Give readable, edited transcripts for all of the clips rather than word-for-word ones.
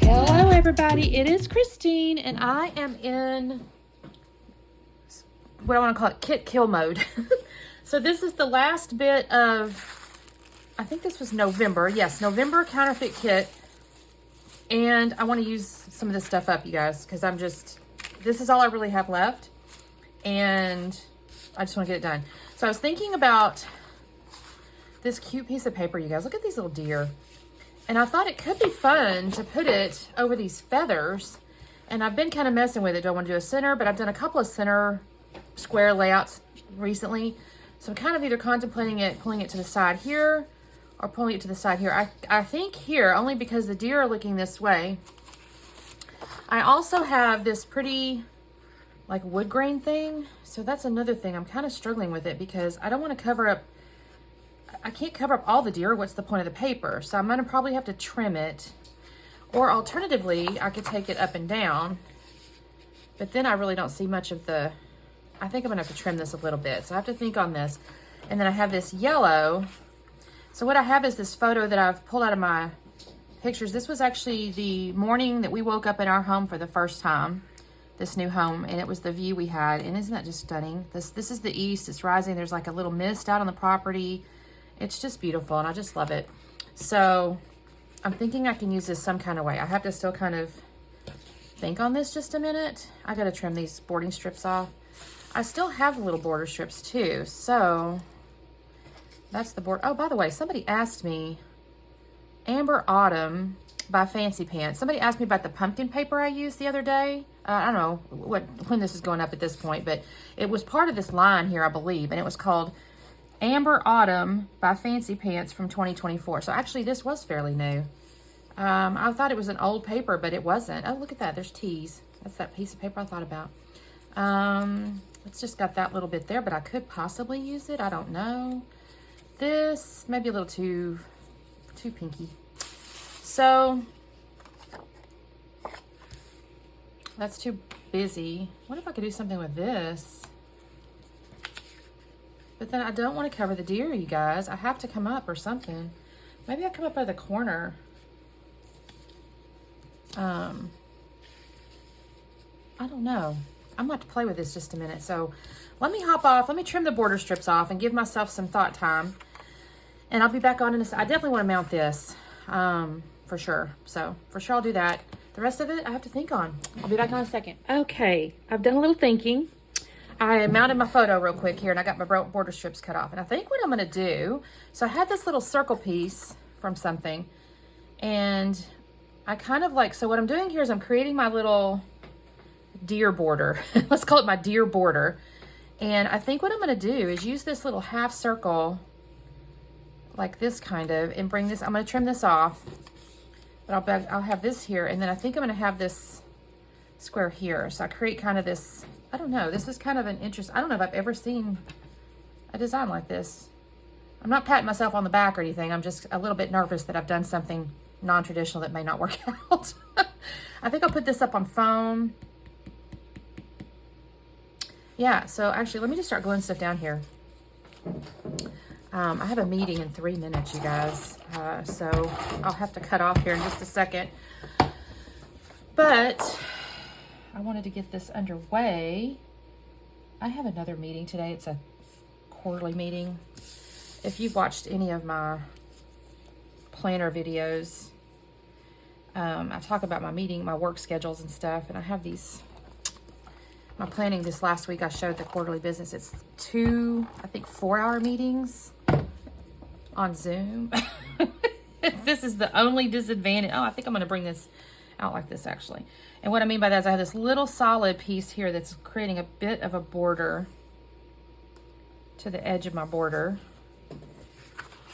Hello everybody, it is Christine and I am in what I want to call it kit kill mode. So this is the last bit of, I think this was November. Yes, November counterfeit kit. And I want to use some of this stuff up, you guys, because this is all I really have left. And I just want to get it done. So I was thinking about this cute piece of paper, you guys. Look at these little deer. And I thought it could be fun to put it over these feathers. And I've been kind of messing with it. Don't want to do a center, but I've done a couple of center square layouts recently. So I'm kind of either contemplating it, pulling it to the side here, or pulling it to the side here. I think here, only because the deer are looking this way. I also have this pretty, like, wood grain thing. So that's another thing. I'm kind of struggling with it because I don't want to cover up, I can't cover up all the deer. What's the point of the paper? So I'm going to probably have to trim it. Or alternatively, I could take it up and down. But then I really don't see much of the, I think I'm going to have to trim this a little bit. So I have to think on this. And then I have this yellow. So what I have is this photo that I've pulled out of my pictures. This was actually the morning that we woke up in our home for the first time. This new home. And it was the view we had. And isn't that just stunning? This is the east. It's rising. There's like a little mist out on the property. It's just beautiful, and I just love it. So I'm thinking I can use this some kind of way. I have to still kind of think on this just a minute. I got to trim these boarding strips off. I still have little border strips too. So that's the board. Oh, by the way, somebody asked me, Amber Autumn by Fancy Pants. Somebody asked me about the pumpkin paper I used the other day. I don't know when this is going up at this point, but it was part of this line here, I believe, and it was called Amber Autumn by Fancy Pants from 2024. So actually this was fairly new. I thought it was an old paper, but it wasn't. Oh, look at that. There's teas. That's that piece of paper I thought about. It's just got that little bit there, but I could possibly use it. I don't know. This may be a little too pinky. So that's too busy. What if I could do something with this? But then I don't want to cover the deer, you guys. I have to come up or something. Maybe I come up by the corner. I don't know. I'm going to have to play with this just a minute. So let me hop off. Let me trim the border strips off and give myself some thought time. And I'll be back on in a second. I definitely want to mount this for sure. So for sure I'll do that. The rest of it I have to think on. I'll be back on in a second. Okay, I've done a little thinking. I mounted my photo real quick here and I got my border strips cut off. And I think what I'm going to do, so I had this little circle piece from something and I kind of like, so what I'm doing here is I'm creating my little deer border. Let's call it my deer border. And I think what I'm going to do is use this little half circle like this kind of and bring this, I'm going to trim this off, but I'll have this here. And then I think I'm going to have this square here. So I create kind of this, I don't know. This is kind of an interest. I don't know if I've ever seen a design like this. I'm not patting myself on the back or anything. I'm just a little bit nervous that I've done something non-traditional that may not work out. I think I'll put this up on foam. Yeah, so actually, let me just start gluing stuff down here. I have a meeting in 3 minutes, you guys. So I'll have to cut off here in just a second. But I wanted to get this underway. I have another meeting today. It's a quarterly meeting. If you've watched any of my planner videos, I talk about my meeting, my work schedules and stuff. And I have these, my planning this last week, I showed the quarterly business. It's 2, I think 4-hour meetings on Zoom. This is the only disadvantage. Oh, I think I'm going to bring this out like this actually. And what I mean by that is I have this little solid piece here that's creating a bit of a border to the edge of my border.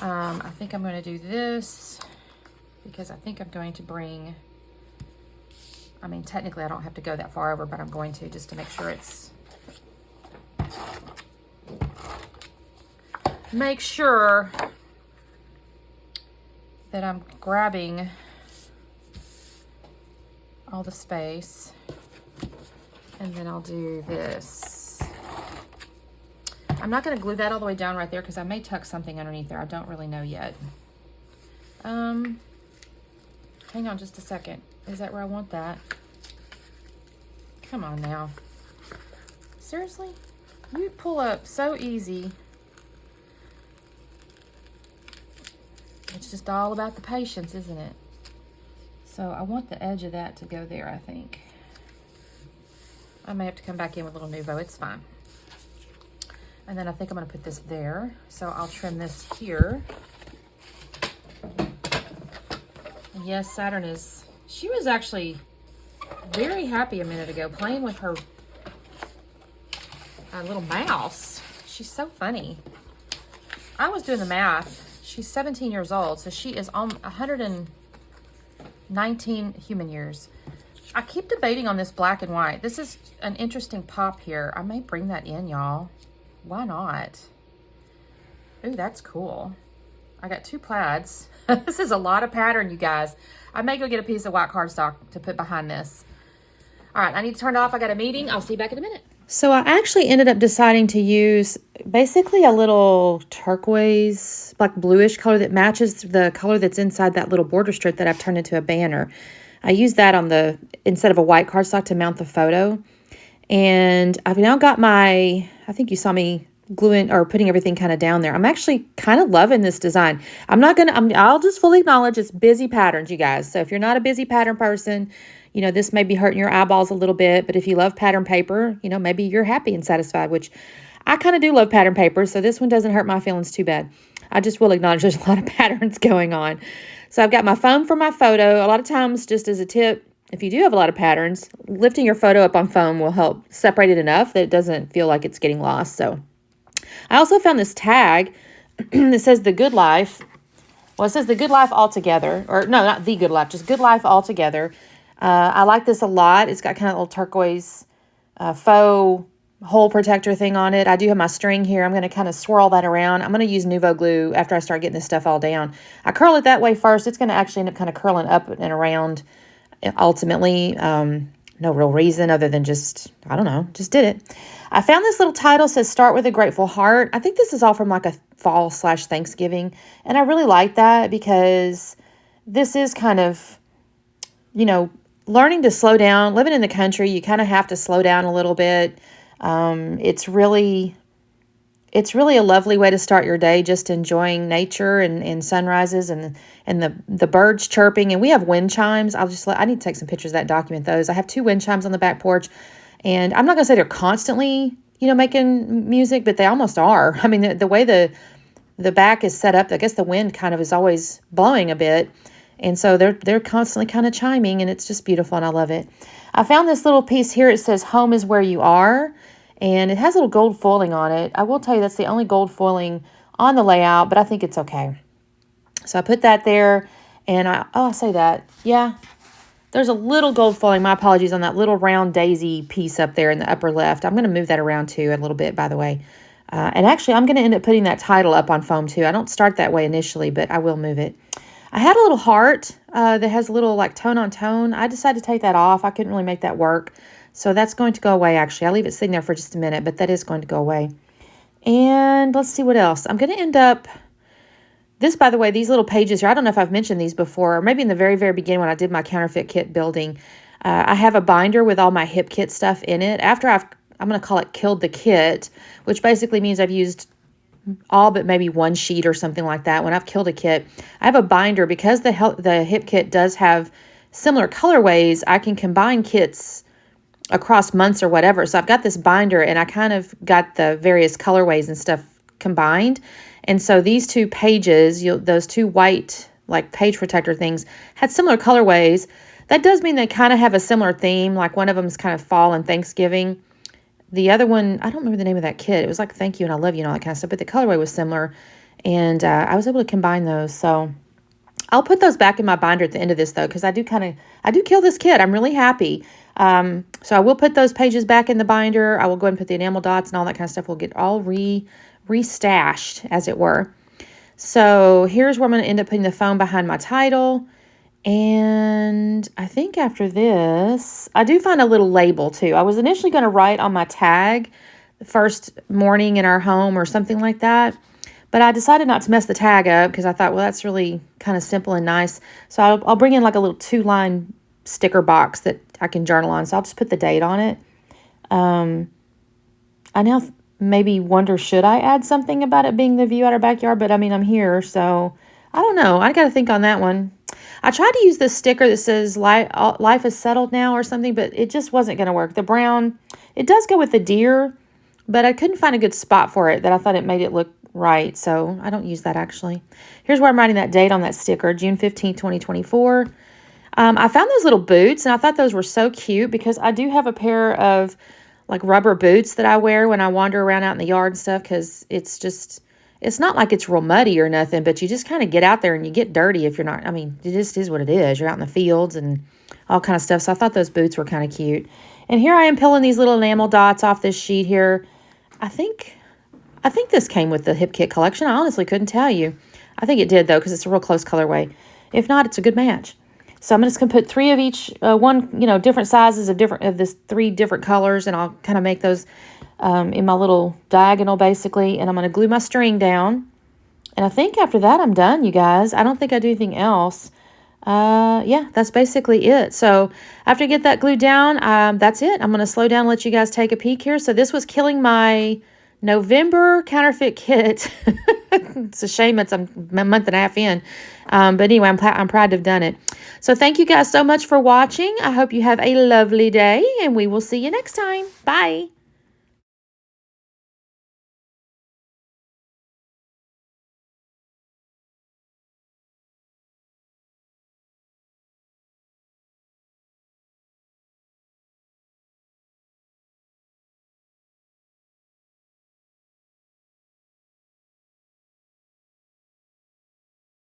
I think I'm going to do this because I think I'm going to bring, I mean, technically I don't have to go that far over, but I'm going to just to make sure it's, make sure that I'm grabbing all the space. And then I'll do this. I'm not going to glue that all the way down right there because I may tuck something underneath there. I don't really know yet. Hang on just a second. Is that where I want that? Come on now. Seriously? You pull up so easy. It's just all about the patience, isn't it? So I want the edge of that to go there, I think. I may have to come back in with a little Nuvo. It's fine. And then I think I'm going to put this there. So I'll trim this here. And yes, Saturn is... She was actually very happy a minute ago playing with her little mouse. She's so funny. I was doing the math. She's 17 years old, so she is on 119 human years. I keep debating on this black and white. This is an interesting pop here. I may bring that in, y'all. Why not? Ooh, that's cool. I got 2 plaids. This is a lot of pattern, you guys. I may go get a piece of white cardstock to put behind this. All right, I need to turn it off. I got a meeting. I'll see you back in a minute. So I actually ended up deciding to use basically a little turquoise, like bluish color that matches the color that's inside that little border strip that I've turned into a banner. I used that on the, instead of a white cardstock to mount the photo. And I've now got my, I think you saw me gluing or putting everything kind of down there. I'm actually kind of loving this design. I'll just fully acknowledge it's busy patterns, you guys. So if you're not a busy pattern person, you know, this may be hurting your eyeballs a little bit, but if you love pattern paper, you know, maybe you're happy and satisfied, which I kind of do love pattern paper. So this one doesn't hurt my feelings too bad. I just will acknowledge there's a lot of patterns going on. So I've got my foam for my photo. A lot of times, just as a tip, if you do have a lot of patterns, lifting your photo up on foam will help separate it enough that it doesn't feel like it's getting lost. So I also found this tag that says The Good Life. Well, it says The Good Life Altogether. Or no, not The Good Life, just Good Life Altogether. I like this a lot. It's got kind of a little turquoise faux hole protector thing on it. I do have my string here. I'm going to kind of swirl that around. I'm going to use Nuvo glue after I start getting this stuff all down. I curl it that way first. It's going to actually end up kind of curling up and around ultimately. No real reason other than just, I don't know, just did it. I found this little title, says Start with a Grateful Heart. I think this is all from like a fall/Thanksgiving. And I really like that because this is kind of, you know, learning to slow down. Living in the country, you kind of have to slow down a little bit. It's really a lovely way to start your day, just enjoying nature and sunrises and the birds chirping. And we have wind chimes. I need to take some pictures of that, document those. I have 2 wind chimes on the back porch, and I'm not going to say they're constantly, you know, making music, but they almost are. I mean, the way the back is set up, I guess the wind kind of is always blowing a bit. And so they're constantly kind of chiming, and it's just beautiful, and I love it. I found this little piece here. It says Home is Where You Are, and it has a little gold foiling on it. I will tell you that's the only gold foiling on the layout, but I think it's okay. So I put that there, and I say that. Yeah, there's a little gold foiling. My apologies on that little round daisy piece up there in the upper left. I'm going to move that around too a little bit, by the way. And actually, I'm going to end up putting that title up on foam too. I don't start that way initially, but I will move it. I had a little heart that has a little like tone on tone. I decided to take that off. I couldn't really make that work. So that's going to go away, actually. I'll leave it sitting there for just a minute, but that is going to go away. And let's see what else. I'm going to end up... This, by the way, these little pages here, I don't know if I've mentioned these before, or maybe in the very, very beginning when I did my counterfeit kit building. I have a binder with all my hip kit stuff in it. After I'm going to call it killed the kit, which basically means I've used all but maybe 1 sheet or something like that. When I've killed a kit, I have a binder because the hip kit does have similar colorways. I can combine kits across months or whatever. So I've got this binder, and I kind of got the various colorways and stuff combined. And so these 2 pages, those 2 white like page protector things, had similar colorways. That does mean they kind of have a similar theme. Like one of them is kind of fall and Thanksgiving. The other one, I don't remember the name of that kit. It was like thank you and I love you and all that kind of stuff, but the colorway was similar. And I was able to combine those. So I'll put those back in my binder at the end of this though, because I do kill this kit. I'm really happy. So I will put those pages back in the binder. I will go ahead and put the enamel dots and all that kind of stuff. We'll get all restashed, as it were. So here's where I'm going to end up putting the foam behind my title. And I think after this, I do find a little label too. I was initially going to write on my tag first morning in our home or something like that. But I decided not to mess the tag up because I thought, well, that's really kind of simple and nice. So I'll bring in like a little 2-line sticker box that I can journal on. So I'll just put the date on it. I now maybe wonder, should I add something about it being the view out our backyard? But I mean, I'm here, so I don't know. I got to think on that one. I tried to use this sticker that says life is settled now or something, but it just wasn't going to work. The brown, it does go with the deer, but I couldn't find a good spot for it that I thought it made it look right. So I don't use that actually. Here's where I'm writing that date on that sticker, June 15th, 2024. I found those little boots, and I thought those were so cute because I do have a pair of like rubber boots that I wear when I wander around out in the yard and stuff, because it's not like it's real muddy or nothing, but you just kind of get out there and you get dirty if you're not, I mean, it just is what it is. You're out in the fields and all kind of stuff. So I thought those boots were kind of cute. And here I am peeling these little enamel dots off this sheet here. I think this came with the Hip Kit collection. I honestly couldn't tell you. I think it did though, because it's a real close colorway. If not, it's a good match. So I'm just going to put 3 of each, different sizes of this 3 different colors, and I'll kind of make those in my little diagonal basically, and I'm going to glue my string down. And I think after that I'm done, you guys. I don't think I do anything else. Yeah, that's basically it. So after I get that glued down, that's it. I'm going to slow down and let you guys take a peek here. So this was killing my November counterfeit kit. It's a shame it's a month and a half in. But anyway, I'm proud to have done it. So thank you guys so much for watching. I hope you have a lovely day, and we will see you next time. Bye.